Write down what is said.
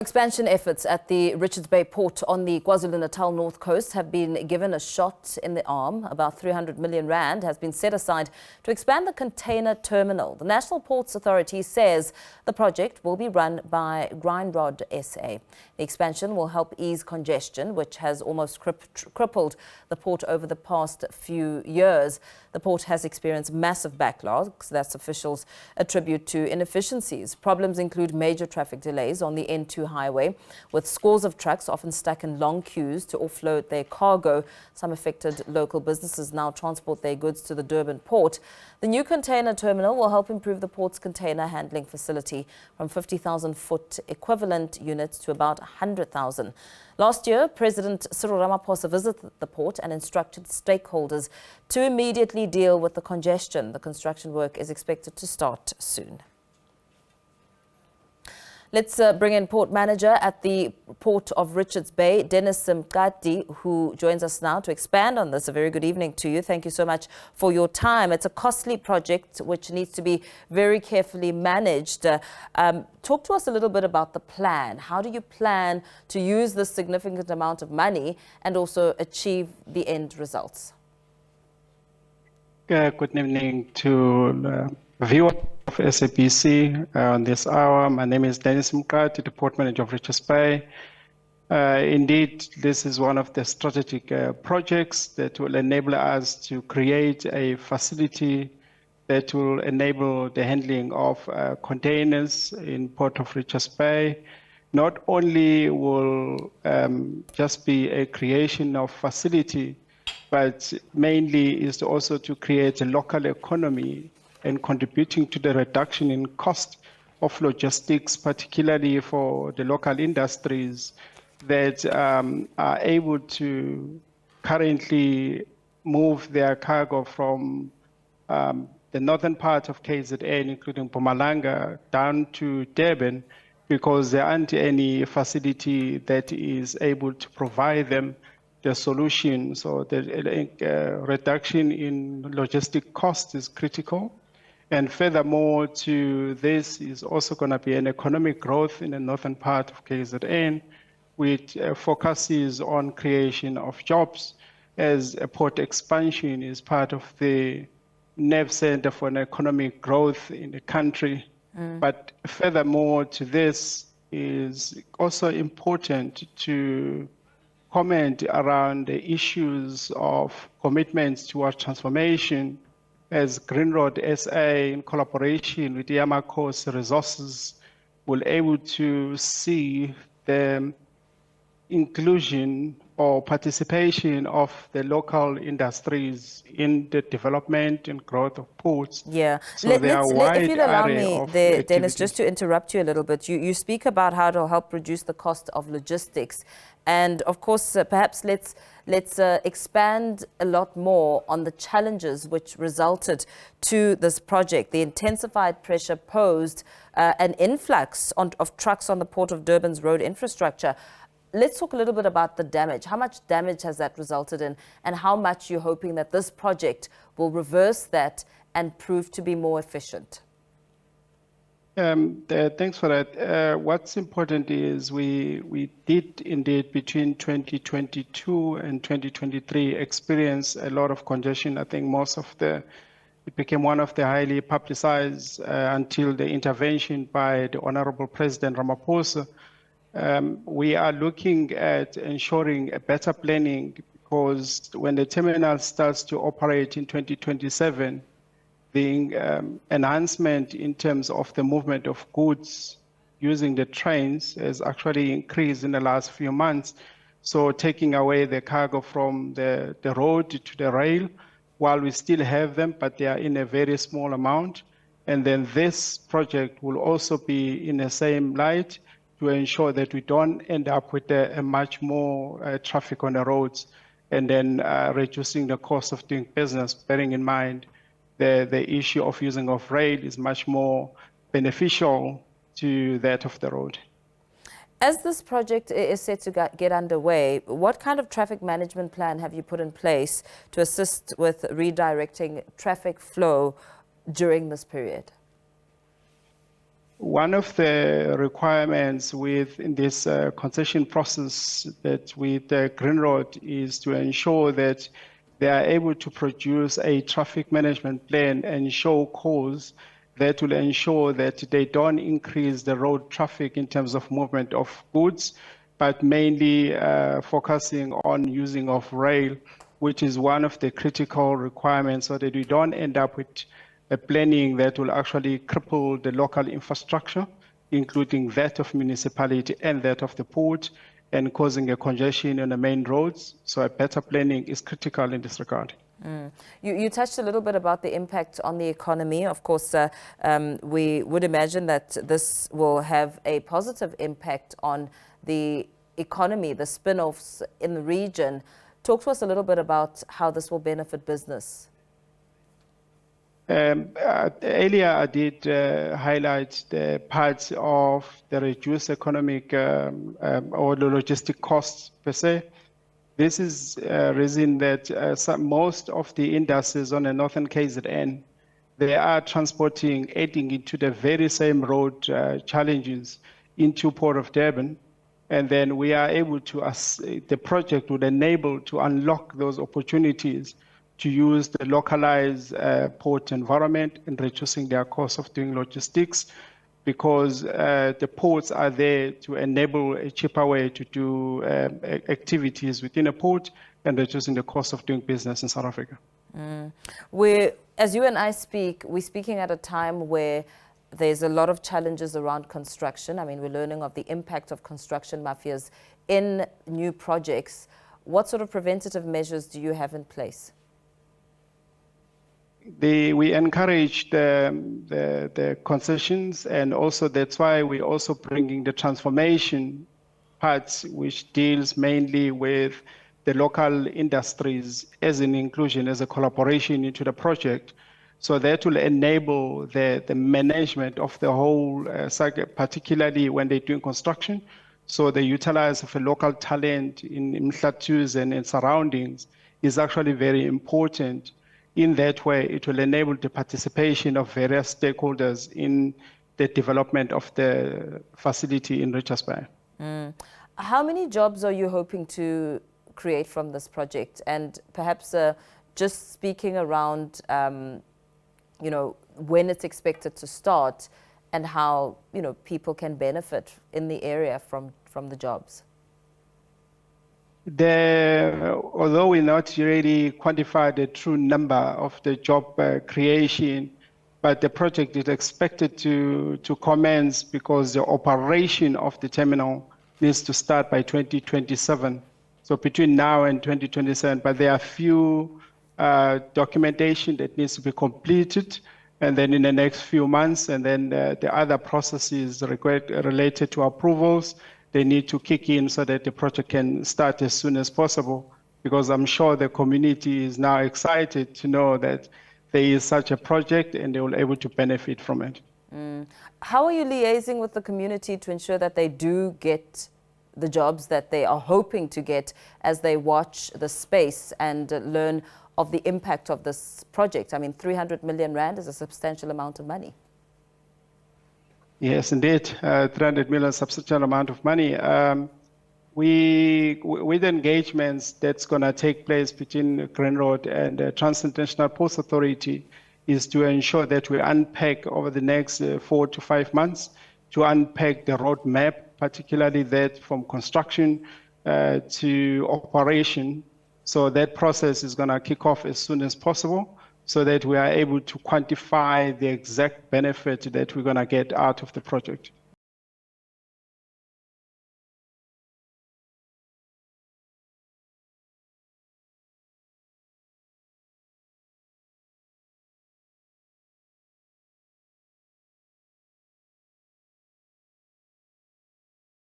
Expansion efforts at the Richards Bay port on the KwaZulu-Natal North coast have been given a shot in the arm. About 300 million rand has been set aside to expand the container terminal. The National Ports Authority says the project will be run by Grindrod SA. The expansion will help ease congestion, which has almost crippled the port over the past few years. The port has experienced massive backlogs that officials attribute to inefficiencies. Problems include major traffic delays on the N2 highway, with scores of trucks often stuck in long queues to offload their cargo. Some affected local businesses now transport their goods to the Durban port. The new container terminal will help improve the port's container handling facility from 50,000 foot equivalent units to about 100,000. Last year, President Cyril Ramaphosa visited the port and instructed stakeholders to immediately deal with the congestion. The construction work is expected to start soon. Let's bring in Port Manager at the Port of Richards Bay, Dennis Mqadi, who joins us now to expand on this. A very good evening to you. Thank you so much for your time. It's a costly project which needs to be very carefully managed. Talk to us a little bit about the plan. How do you plan to use this significant amount of money and also achieve the end results? Good evening to viewers of SABC on this hour. My name is Dennis Mqadi, the Port Manager of Richards Bay. Indeed, this is one of the strategic projects that will enable us to create a facility that will enable the handling of containers in Port of Richards Bay. Not only will just be a creation of facility, but mainly is also to create a local economy and contributing to the reduction in cost of logistics, particularly for the local industries that are able to currently move their cargo from the northern part of KZN, including Mpumalanga, down to Durban, because there aren't any facility that is able to provide them the solution. So the reduction in logistic cost is critical. And furthermore to this is also going to be an economic growth in the northern part of KZN, which focuses on creation of jobs, as a port expansion is part of the nerve center for an economic growth in the country. But furthermore to this is also important to comment around the issues of commitments towards transformation, as Grindrod SA, in collaboration with Yamaco's resources, will able to see the inclusion or participation of the local industries in the development and growth of ports. Yeah. So if you'll allow me there, Dennis, just to interrupt you a little bit. You speak about how to help reduce the cost of logistics. And of course, perhaps let's expand a lot more on the challenges which resulted to this project. The intensified pressure posed an influx of trucks on the Port of Durban's road infrastructure. Let's talk a little bit about the damage. How much damage has that resulted in, and how much you're hoping that this project will reverse that and prove to be more efficient? Thanks for that. What's important is we did indeed between 2022 and 2023 experience a lot of congestion. I think it became one of the highly publicized until the intervention by the Honorable President Ramaphosa. We are looking at ensuring a better planning, because when the terminal starts to operate in 2027, the enhancement in terms of the movement of goods using the trains has actually increased in the last few months. So taking away the cargo from the road to the rail, while we still have them, but they are in a very small amount. And then this project will also be in the same light to ensure that we don't end up with a much more traffic on the roads, and then reducing the cost of doing business, bearing in mind the issue of using of rail is much more beneficial to that of the road. As this project is set to get underway, what kind of traffic management plan have you put in place to assist with redirecting traffic flow during this period? One of the requirements within this concession process that with Grindrod is to ensure that they are able to produce a traffic management plan and show course that will ensure that they don't increase the road traffic in terms of movement of goods, but mainly focusing on using of rail, which is one of the critical requirements so that we don't end up with a planning that will actually cripple the local infrastructure, including that of municipality and that of the port, and causing a congestion on the main roads. So a better planning is critical in this regard. You touched a little bit about the impact on the economy. Of course, we would imagine that this will have a positive impact on the economy, the spin-offs in the region. Talk to us a little bit about how this will benefit business. Earlier, I did highlight the parts of the reduced economic or the logistic costs per se. This is a reason that most of the industries on the northern KZN, they are transporting, adding into the very same road challenges into Port of Durban. And then we are able to, the project would enable to unlock those opportunities to use the localized port environment and reducing their cost of doing logistics, because the ports are there to enable a cheaper way to do activities within a port and reducing the cost of doing business in South Africa. As you and I speak, we're speaking at a time where there's a lot of challenges around construction. I mean, we're learning of the impact of construction mafias in new projects. What sort of preventative measures do you have in place? We encourage the concessions, and also that's why we're also bringing the transformation parts, which deals mainly with the local industries as an inclusion, as a collaboration into the project. So that will enable the management of the whole cycle, particularly when they're doing construction. So the utilize of a local talent in Mqadi and in surroundings is actually very important. In that way, it will enable the participation of various stakeholders in the development of the facility in Richards Bay. How many jobs are you hoping to create from this project? And perhaps just speaking around, when it's expected to start and how, people can benefit in the area from the jobs. Although we not really quantify the true number of the job creation, but the project is expected to commence because the operation of the terminal needs to start by 2027. So between now and 2027, but there are few documentation that needs to be completed, and then in the next few months, and then the other processes related to approvals, they need to kick in so that the project can start as soon as possible, because I'm sure the community is now excited to know that there is such a project and they will be able to benefit from it. How are you liaising with the community to ensure that they do get the jobs that they are hoping to get as they watch the space and learn of the impact of this project? I mean, 300 million rand is a substantial amount of money. Yes, indeed, 300 million, substantial amount of money. With engagements that's going to take place between Grindrod and the Transnational Ports Authority is to ensure that we unpack over the next 4 to 5 months to unpack the roadmap, particularly that from construction to operation. So that process is going to kick off as soon as possible, so that we are able to quantify the exact benefit that we're going to get out of the project.